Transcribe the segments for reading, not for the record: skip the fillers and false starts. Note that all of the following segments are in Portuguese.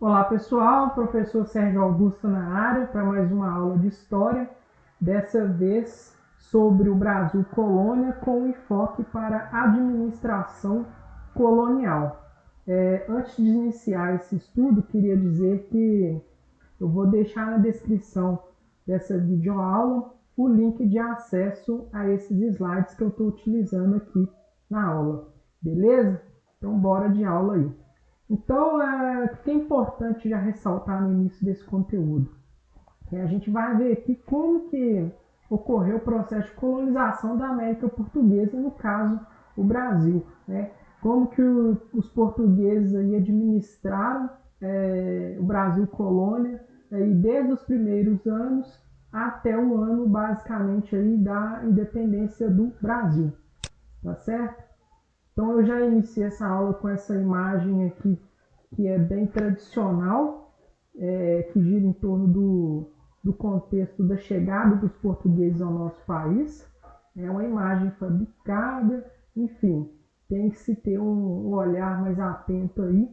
Olá pessoal, professor Sérgio Augusto na área para mais uma aula de História, dessa vez sobre o Brasil colônia com enfoque para a administração colonial. Antes de iniciar esse estudo, queria dizer que eu vou deixar na descrição dessa videoaula o link de acesso a esses slides que eu estou utilizando aqui na aula, beleza? Então bora de aula aí. Então, o que é importante já ressaltar no início desse conteúdo? A gente vai ver aqui como que ocorreu o processo de colonização da América Portuguesa, no caso, o Brasil, né? Como que os portugueses aí administraram o Brasil colônia, aí, desde os primeiros anos até o ano, basicamente, aí, da independência do Brasil, tá certo? Então eu já iniciei essa aula com essa imagem aqui, que é bem tradicional, que gira em torno do contexto da chegada dos portugueses ao nosso país. É uma imagem fabricada, enfim, tem que se ter um olhar mais atento aí,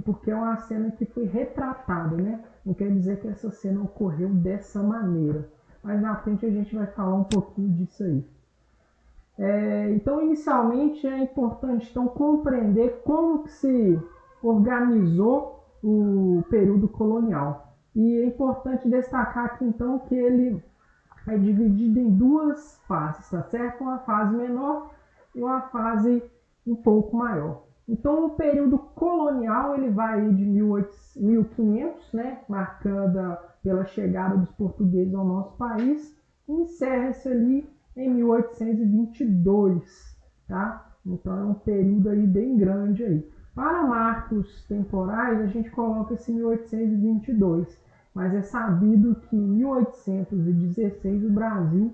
porque é uma cena que foi retratada, né? Não quer dizer que essa cena ocorreu dessa maneira, mas na frente a gente vai falar um pouquinho disso aí. Então, inicialmente, é importante então, compreender como que se organizou o período colonial. E é importante destacar aqui, então, que ele é dividido em duas fases, tá certo? Uma fase menor e uma fase um pouco maior. Então, o período colonial ele vai de 1500, né, marcada pela chegada dos portugueses ao nosso país, e encerra-se ali em 1822, tá? Então é um período aí bem grande aí. Para marcos temporais, a gente coloca esse 1822, mas é sabido que em 1816 o Brasil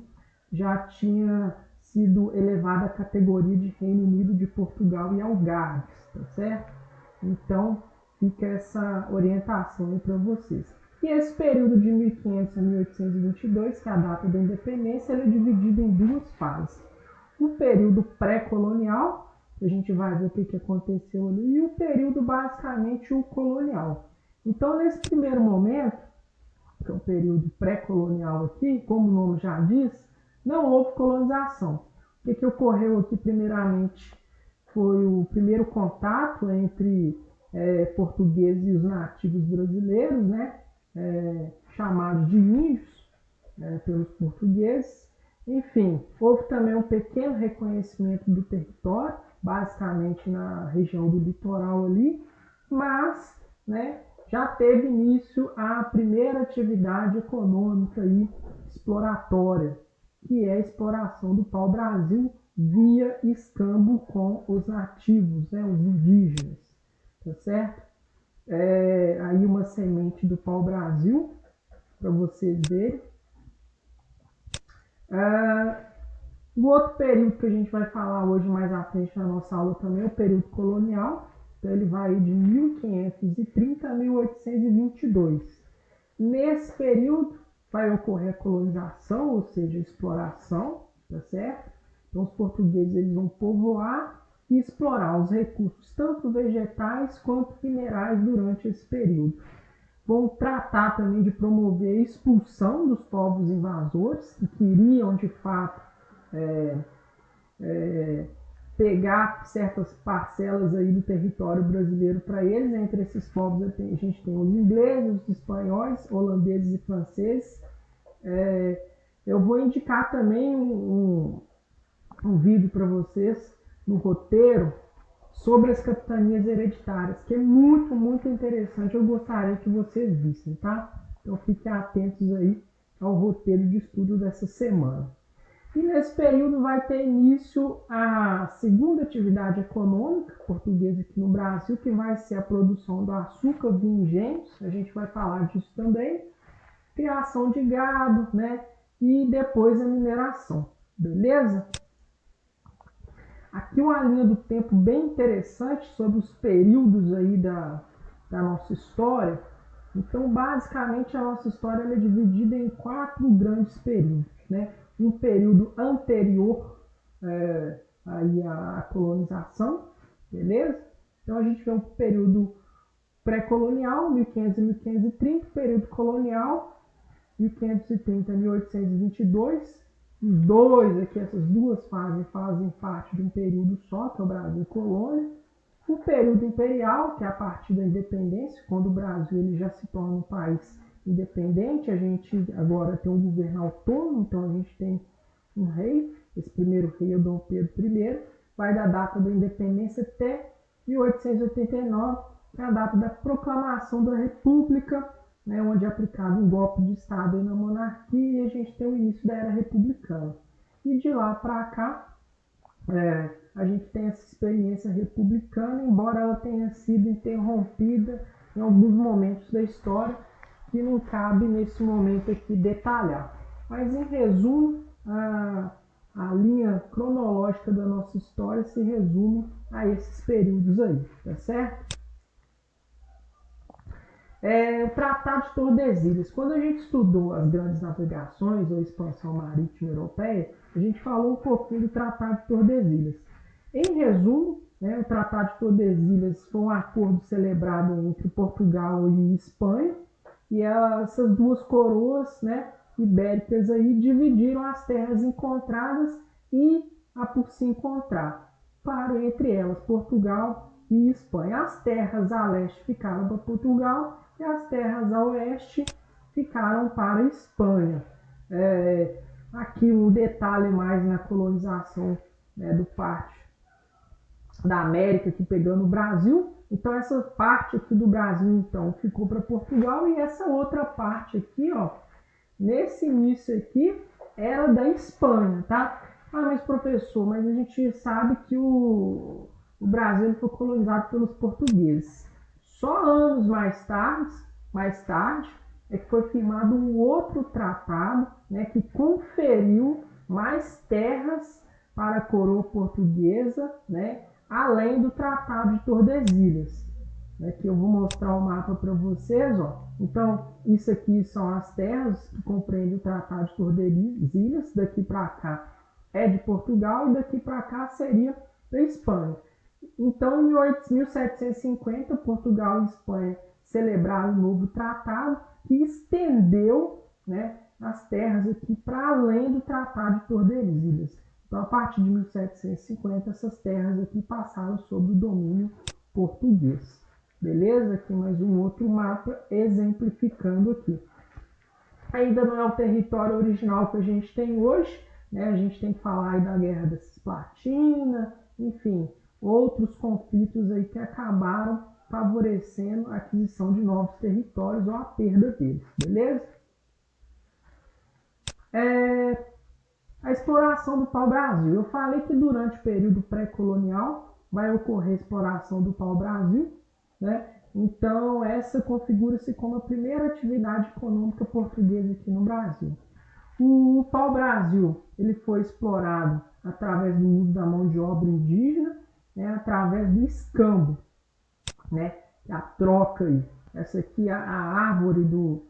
já tinha sido elevado à categoria de Reino Unido de Portugal e Algarves, tá certo? Então fica essa orientação aí para vocês. E esse período de 1500 a 1822, que é a data da independência, ele é dividido em duas fases. O período pré-colonial, a gente vai ver o que aconteceu ali, e o período basicamente o colonial. Então, nesse primeiro momento, que é o período pré-colonial aqui, como o nome já diz, não houve colonização. O que ocorreu aqui primeiramente foi o primeiro contato entre portugueses e os nativos brasileiros, né? Chamados de índios pelos portugueses. Enfim, houve também um pequeno reconhecimento do território, basicamente na região do litoral ali, mas, né, já teve início a primeira atividade econômica e exploratória, que é a exploração do pau-brasil via escambo com os nativos, né, os indígenas, tá certo? Aí uma semente do pau-brasil, para vocês verem. O outro período que a gente vai falar hoje mais à frente na nossa aula também é o período colonial. Então ele vai de 1530 a 1822. Nesse período vai ocorrer a colonização, ou seja, a exploração, tá certo? Então os portugueses eles vão povoar e explorar os recursos tanto vegetais quanto minerais durante esse período. Vão tratar também de promover a expulsão dos povos invasores que queriam de fato pegar certas parcelas aí do território brasileiro para eles. Entre esses povos a gente tem os ingleses, os espanhóis, holandeses e franceses. Eu vou indicar também um vídeo para vocês no roteiro sobre as capitanias hereditárias, que é muito, muito interessante. Eu gostaria que vocês vissem, tá? Então fiquem atentos aí ao roteiro de estudo dessa semana. E nesse período vai ter início a segunda atividade econômica portuguesa aqui no Brasil, que vai ser a produção do açúcar, vinho e engenhos. A gente vai falar disso também. Criação de gado, né? E depois a mineração, beleza? Aqui uma linha do tempo bem interessante sobre os períodos aí da nossa história. Então, basicamente, a nossa história é dividida em 4 grandes períodos, né? Um período anterior aí à colonização, beleza? Então, a gente vê um período pré-colonial, 1500 e 1530, período colonial, 1530 a 1822. Os dois aqui, essas duas fases, fazem parte de um período só, que é o Brasil colônia. O período imperial, que é a partir da independência, quando o Brasil ele já se torna um país independente, a gente agora tem um governo autônomo, então a gente tem um rei, esse primeiro rei é o Dom Pedro I, vai da data da independência até 1889, que é a data da proclamação da República, né, onde é aplicado um golpe de Estado na monarquia, e a gente tem o início da Era Republicana. E de lá para cá, a gente tem essa experiência republicana, embora ela tenha sido interrompida em alguns momentos da história, que não cabe nesse momento aqui detalhar. Mas, em resumo, a linha cronológica da nossa história se resume a esses períodos aí, tá certo? O Tratado de Tordesilhas. Quando a gente estudou as grandes navegações ou expansão marítima europeia, a gente falou um pouquinho do Tratado de Tordesilhas. Em resumo, o Tratado de Tordesilhas foi um acordo celebrado entre Portugal e Espanha, e essas duas coroas, ibéricas aí dividiram as terras encontradas e a por se encontrar, para entre elas Portugal e Espanha. As terras a leste ficaram para Portugal e as terras a oeste ficaram para a Espanha. Aqui um detalhe mais na colonização, do parte da América aqui pegando o Brasil. Então essa parte aqui do Brasil então ficou para Portugal, e essa outra parte aqui, nesse início aqui, era da Espanha, tá? Mas professor, mas a gente sabe que o Brasil foi colonizado pelos portugueses. Só anos mais tarde é que foi firmado um outro tratado, que conferiu mais terras para a coroa portuguesa, além do Tratado de Tordesilhas, que eu vou mostrar o mapa para vocês. Então, isso aqui são as terras que compreendem o Tratado de Tordesilhas. Daqui para cá é de Portugal e daqui para cá seria da Espanha. Então, em 1750, Portugal e Espanha celebraram um novo tratado que estendeu, as terras aqui para além do Tratado de Tordesilhas. Então, a partir de 1750, essas terras aqui passaram sob o domínio português. Beleza? Aqui mais um outro mapa exemplificando aqui. Ainda não é o território original que a gente tem hoje, A gente tem que falar aí da Guerra da Cisplatina, enfim, outros conflitos aí que acabaram favorecendo a aquisição de novos territórios ou a perda deles, beleza? A exploração do pau-brasil. Eu falei que durante o período pré-colonial vai ocorrer a exploração do pau-brasil, Então, essa configura-se como a primeira atividade econômica portuguesa aqui no Brasil. O pau-brasil ele foi explorado através do uso da mão de obra indígena, através do escambo, a troca aí. Essa aqui é a árvore do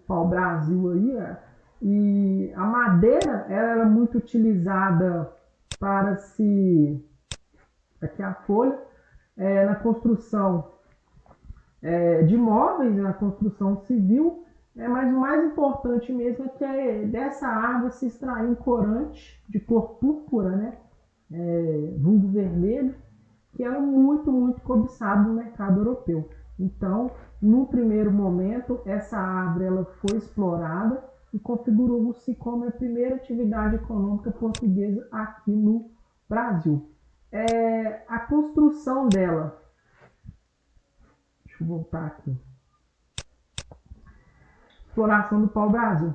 pau-brasil aí, e a madeira era muito utilizada para se... Aqui a folha, na construção de móveis, na construção civil, mas o mais importante mesmo é que dessa árvore se extrai um corante de cor púrpura, vulgo vermelho, que era muito, muito cobiçado no mercado europeu. Então, no primeiro momento, essa árvore ela foi explorada e configurou-se como a primeira atividade econômica portuguesa aqui no Brasil. A construção dela, deixa eu voltar aqui, exploração do pau-brasil.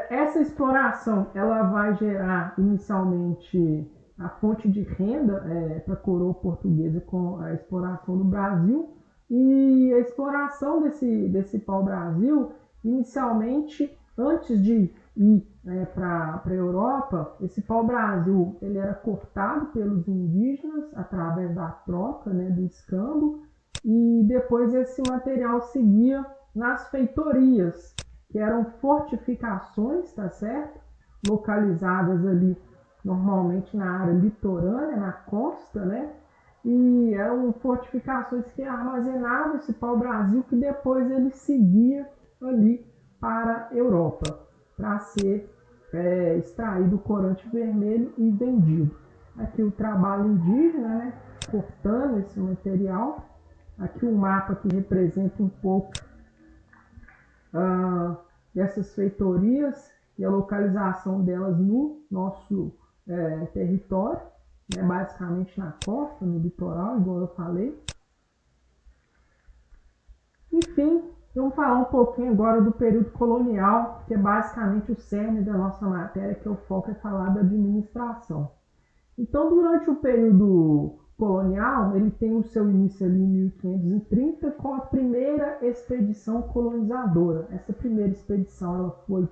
Essa exploração ela vai gerar inicialmente a fonte de renda para a coroa portuguesa com a exploração do Brasil, e a exploração desse pau-brasil, inicialmente, antes de ir para a Europa, esse pau-brasil ele era cortado pelos indígenas através da troca, do escambo, e depois esse material seguia nas feitorias, que eram fortificações, tá certo? Localizadas ali normalmente na área litorânea, na costa, e eram fortificações que armazenavam esse pau-brasil que depois ele seguia ali para a Europa para ser extraído o corante vermelho e vendido. Aqui o trabalho indígena, né, cortando esse material. Aqui um mapa que representa um pouco dessas feitorias e a localização delas no nosso território, né, basicamente na costa, no litoral, igual eu falei. Enfim, vamos falar um pouquinho agora do período colonial, que é basicamente o cerne da nossa matéria, que é o foco é falar da administração. Então, durante o período colonial, ele tem o seu início ali em 1530 com a primeira expedição colonizadora. Essa primeira expedição ela foi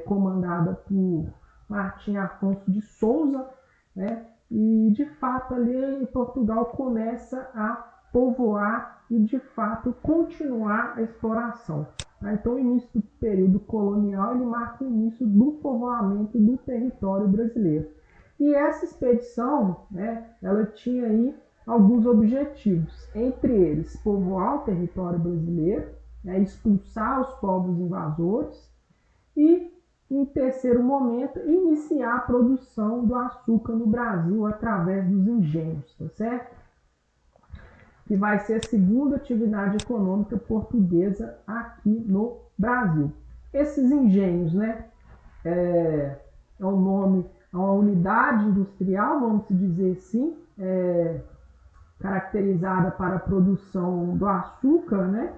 comandada por Martim Afonso de Souza, né? E de fato ali em Portugal começa a povoar e de fato continuar a exploração. Então o início do período colonial ele marca o início do povoamento do território brasileiro. E essa expedição, né, ela tinha aí alguns objetivos, entre eles povoar o território brasileiro, né, expulsar os povos invasores e, em terceiro momento, iniciar a produção do açúcar no Brasil através dos engenhos, tá certo? Que vai ser a segunda atividade econômica portuguesa aqui no Brasil. Esses engenhos, né, é um nome, é uma unidade industrial, vamos dizer assim, caracterizada para a produção do açúcar, né?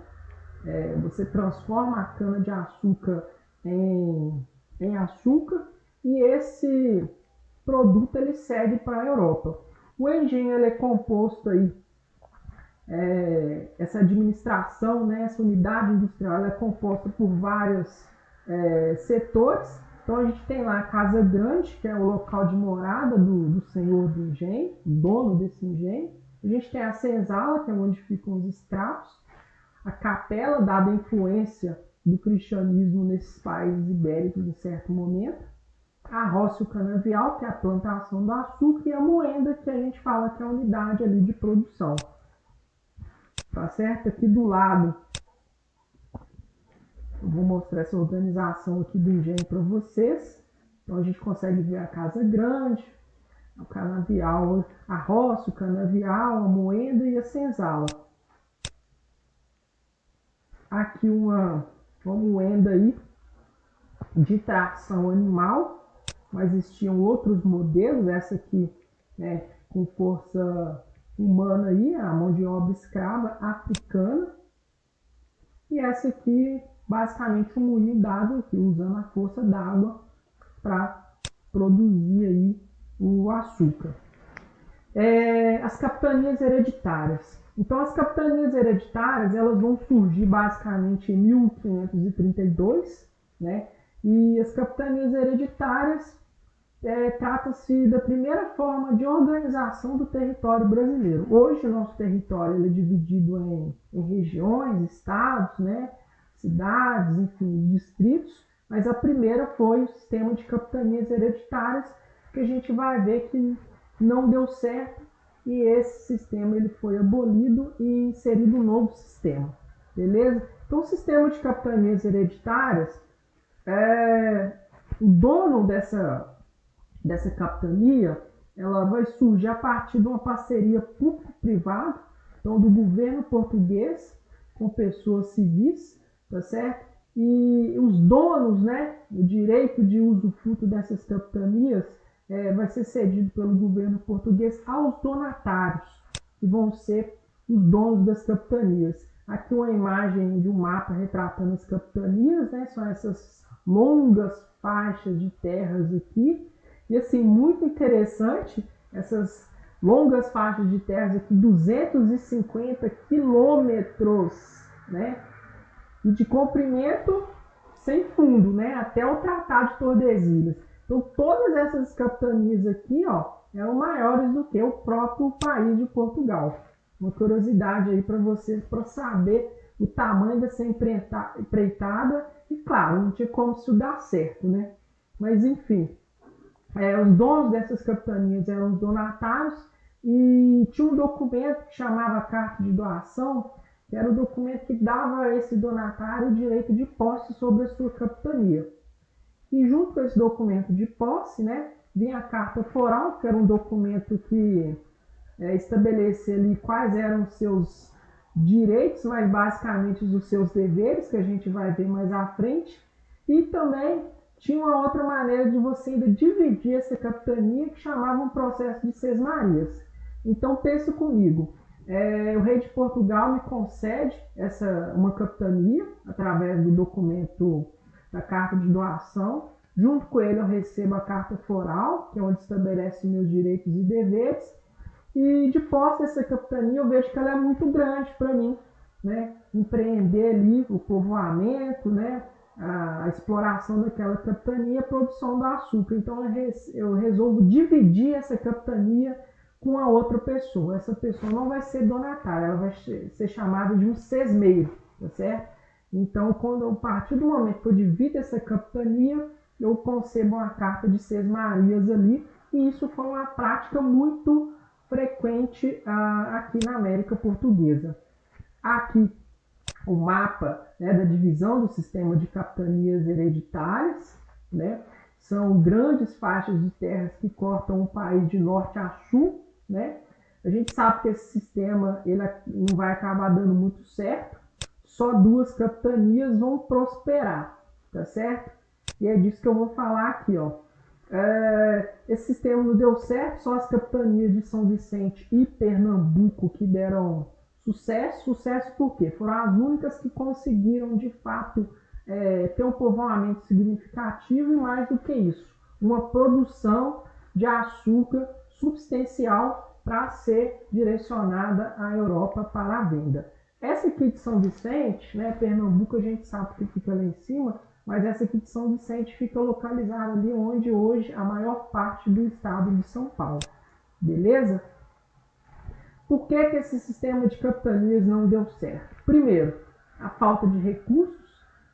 Você transforma a cana de açúcar em açúcar e esse produto ele segue para a Europa. O engenho ele é composto aí, essa administração, né, essa unidade industrial ela é composta por vários setores. Então a gente tem lá a Casa Grande, que é o local de morada do senhor do engenho, dono desse engenho. A gente tem a senzala, que é onde ficam os escravos. A capela, dada a influência do cristianismo nesses países ibéricos em certo momento. A roça e o canavial, que é a plantação do açúcar. E a moenda, que a gente fala que é a unidade ali de produção. Tá certo? Aqui do lado, eu vou mostrar essa organização aqui do engenho para vocês. Então a gente consegue ver a Casa Grande, o canavial, a roça, o canavial, a moenda e a senzala. Aqui uma moenda aí de tração animal, mas existiam outros modelos, essa aqui, né, com força humana aí, a mão de obra escrava africana, e essa aqui basicamente um moinho d'água aqui, usando a força d'água para produzir aí o açúcar. As capitanias hereditárias. Então as capitanias hereditárias elas vão surgir basicamente em 1532, né? E as capitanias hereditárias trata-se da primeira forma de organização do território brasileiro. Hoje o nosso território ele é dividido em regiões, estados, né? Cidades, enfim, distritos, mas a primeira foi o sistema de capitanias hereditárias, que a gente vai ver que não deu certo e esse sistema ele foi abolido e inserido um novo sistema, beleza? Então o sistema de capitanias hereditárias, o dono dessa capitania, ela vai surgir a partir de uma parceria público-privada, então do governo português com pessoas civis, tá certo? E os donos, né, o direito de usufruto dessas capitanias vai ser cedido pelo governo português aos donatários, que vão ser os donos das capitanias. Aqui uma imagem de um mapa retratando as capitanias, né? São essas longas faixas de terras aqui. E assim, muito interessante, essas longas faixas de terras aqui, 250 quilômetros, né? E de comprimento sem fundo, né? Até o Tratado de Tordesilhas. Então, todas essas capitanias aqui, ó, eram maiores do que o próprio país de Portugal. Uma curiosidade aí para vocês, para saber o tamanho dessa empreitada. E, claro, não tinha como isso dar certo, né? Mas, enfim, os donos dessas capitanias eram os donatários e tinha um documento que chamava Carta de Doação, que era o documento que dava a esse donatário o direito de posse sobre a sua capitania. E junto com esse documento de posse, né, vinha a Carta Foral, que era um documento que estabelecia ali quais eram os seus direitos, mas basicamente os seus deveres, que a gente vai ver mais à frente. E também tinha uma outra maneira de você ainda dividir essa capitania, que chamava um processo de sesmarias. Então pensa comigo, o rei de Portugal me concede uma capitania através do documento da carta de doação. Junto com ele eu recebo a carta foral, que é onde estabelece meus direitos e deveres. E de posse dessa capitania eu vejo que ela é muito grande para mim, né? Empreender ali o povoamento, né? A exploração daquela capitania, a produção do açúcar. Então eu resolvo dividir essa capitania com a outra pessoa. Essa pessoa não vai ser donatária, ela vai ser chamada de um sesmeiro, tá certo? Então, a partir do momento que eu divido essa capitania, eu concebo uma carta de sesmarias ali, e isso foi uma prática muito frequente aqui na América Portuguesa. Aqui o mapa, né, da divisão do sistema de capitanias hereditárias, né? São grandes faixas de terras que cortam o país de norte a sul, né? A gente sabe que esse sistema ele não vai acabar dando muito certo, só 2 capitanias vão prosperar, tá certo? E é disso que eu vou falar aqui, ó. Esse sistema não deu certo, só as capitanias de São Vicente e Pernambuco que deram sucesso. Sucesso por quê? Foram as únicas que conseguiram, de fato, ter um povoamento significativo, e mais do que isso, uma produção de açúcar substancial para ser direcionada à Europa para a venda. Essa aqui de São Vicente, né, Pernambuco, a gente sabe que fica lá em cima, mas essa aqui de São Vicente fica localizada ali onde hoje a maior parte do estado de São Paulo. Beleza? Por que esse sistema de capitanias não deu certo? Primeiro, a falta de recursos.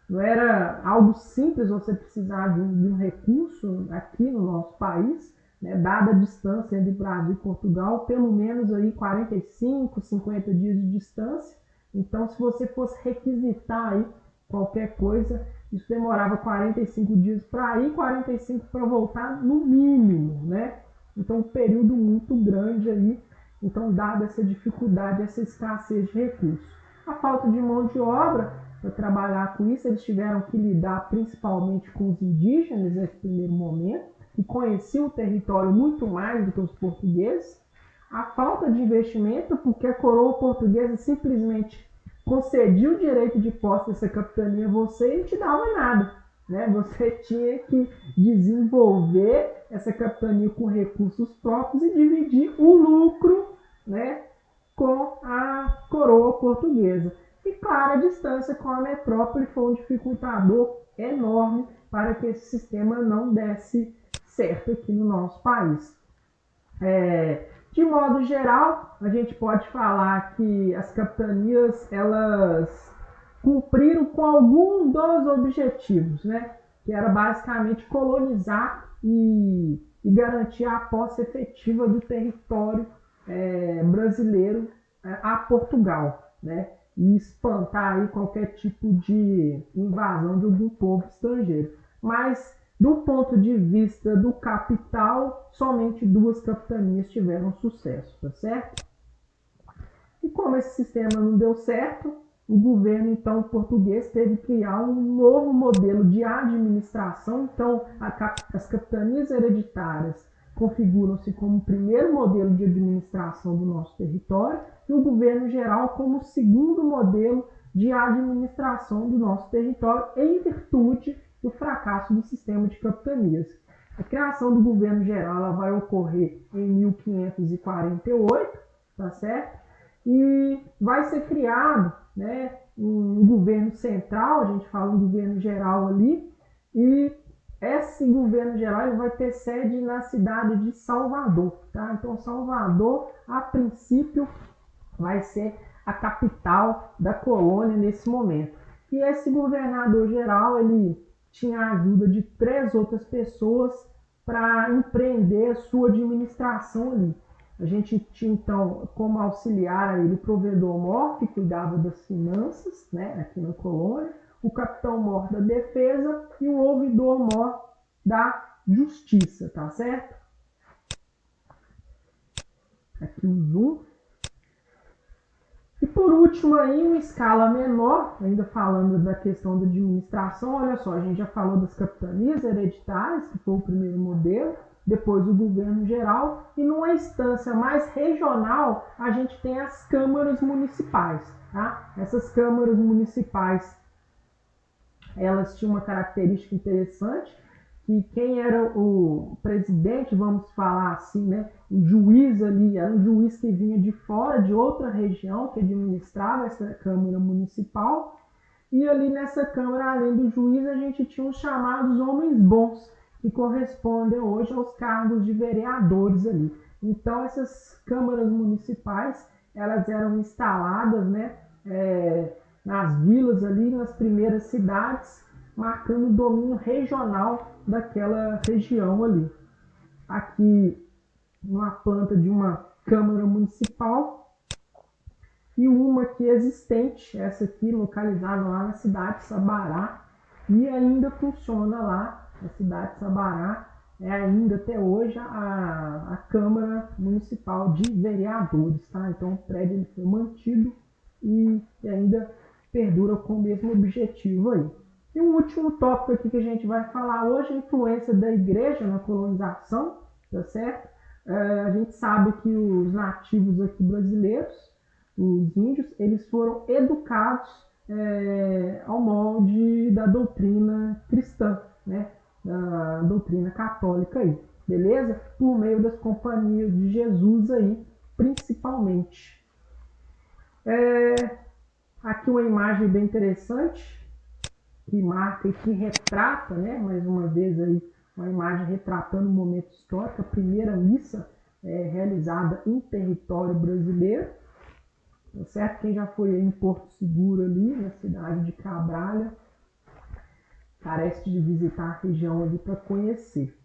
Não era algo simples você precisar de um recurso aqui no nosso país, né, dada a distância entre Brasil e Portugal, pelo menos aí 45, 50 dias de distância. Então, se você fosse requisitar aí qualquer coisa, isso demorava 45 dias para ir, 45 para voltar, no mínimo, né? Então, um período muito grande aí. Então, dada essa dificuldade, essa escassez de recursos, a falta de mão de obra para trabalhar com isso, eles tiveram que lidar principalmente com os indígenas nesse primeiro momento, que conheciam o território muito mais do que os portugueses. A falta de investimento, porque a coroa portuguesa simplesmente concedia o direito de posse dessa capitania a você e não te dava nada, né? Você tinha que desenvolver essa capitania com recursos próprios e dividir o lucro, né, com a coroa portuguesa. E claro, a distância com a metrópole foi um dificultador enorme para que esse sistema não desse certo aqui no nosso país. De modo geral, a gente pode falar que as capitanias elas cumpriram com algum dos objetivos, né? Que era basicamente colonizar e garantir a posse efetiva do território brasileiro a Portugal, né? E espantar aí qualquer tipo de invasão de algum povo estrangeiro. Mas do ponto de vista do capital, somente 2 capitanias tiveram sucesso, tá certo? E como esse sistema não deu certo, o governo então português teve que criar um novo modelo de administração. Então, as capitanias hereditárias configuram-se como o primeiro modelo de administração do nosso território e o governo geral como o segundo modelo de administração do nosso território, em virtude do fracasso do sistema de capitanias. A criação do governo geral ela vai ocorrer em 1548, tá certo? E vai ser criado, né, um governo central, a gente fala um governo geral ali, e esse governo geral ele vai ter sede na cidade de Salvador, tá? Então Salvador, a princípio, vai ser a capital da colônia nesse momento. E esse governador geral, ele tinha a ajuda de 3 outras pessoas para empreender a sua administração ali. A gente tinha, então, como auxiliar ele o provedor-mor, que cuidava das finanças, né, aqui na colônia, o capitão-mor da defesa e o ouvidor-mor da justiça, tá certo? Aqui o zoom. E por último aí, uma escala menor, ainda falando da questão da administração, olha só, a gente já falou das capitanias hereditárias, que foi o primeiro modelo, depois o governo geral, e numa instância mais regional, a gente tem as câmaras municipais, tá? Essas câmaras municipais, elas tinham uma característica interessante, que quem era o presidente, vamos falar assim, né, o juiz ali, era um juiz que vinha de fora, de outra região, que administrava essa Câmara Municipal, e ali nessa Câmara, além do juiz, a gente tinha os chamados homens bons, que correspondem hoje aos cargos de vereadores ali. Então, essas câmaras municipais, elas eram instaladas, né, nas vilas ali, nas primeiras cidades, marcando o domínio regional daquela região ali. Aqui, uma planta de uma Câmara Municipal e uma aqui existente, essa aqui localizada lá na cidade de Sabará, e ainda funciona lá na cidade de Sabará, é ainda até hoje a Câmara Municipal de Vereadores, tá? Então o prédio ele foi mantido e ainda perdura com o mesmo objetivo aí. E o último tópico aqui que a gente vai falar hoje é a influência da igreja na colonização, tá certo? A gente sabe que os nativos aqui brasileiros, os índios, eles foram educados ao molde da doutrina cristã, né? Da doutrina católica aí, beleza? Por meio das companhias de Jesus aí, principalmente. Aqui uma imagem bem interessante, que marca e que retrata, né, mais uma vez aí, uma imagem retratando um momento histórico, a primeira missa realizada em território brasileiro, tá certo? Quem já foi em Porto Seguro ali, na cidade de Cabralha, carece de visitar a região ali para conhecer.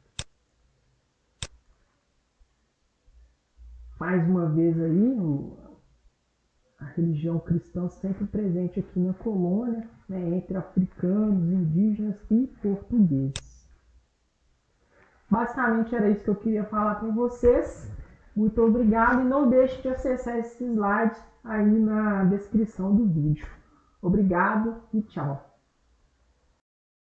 Mais uma vez aí, a religião cristã sempre presente aqui na colônia, né, entre africanos, indígenas e portugueses. Basicamente era isso que eu queria falar com vocês. Muito obrigado e não deixe de acessar esses slides aí na descrição do vídeo. Obrigado e tchau.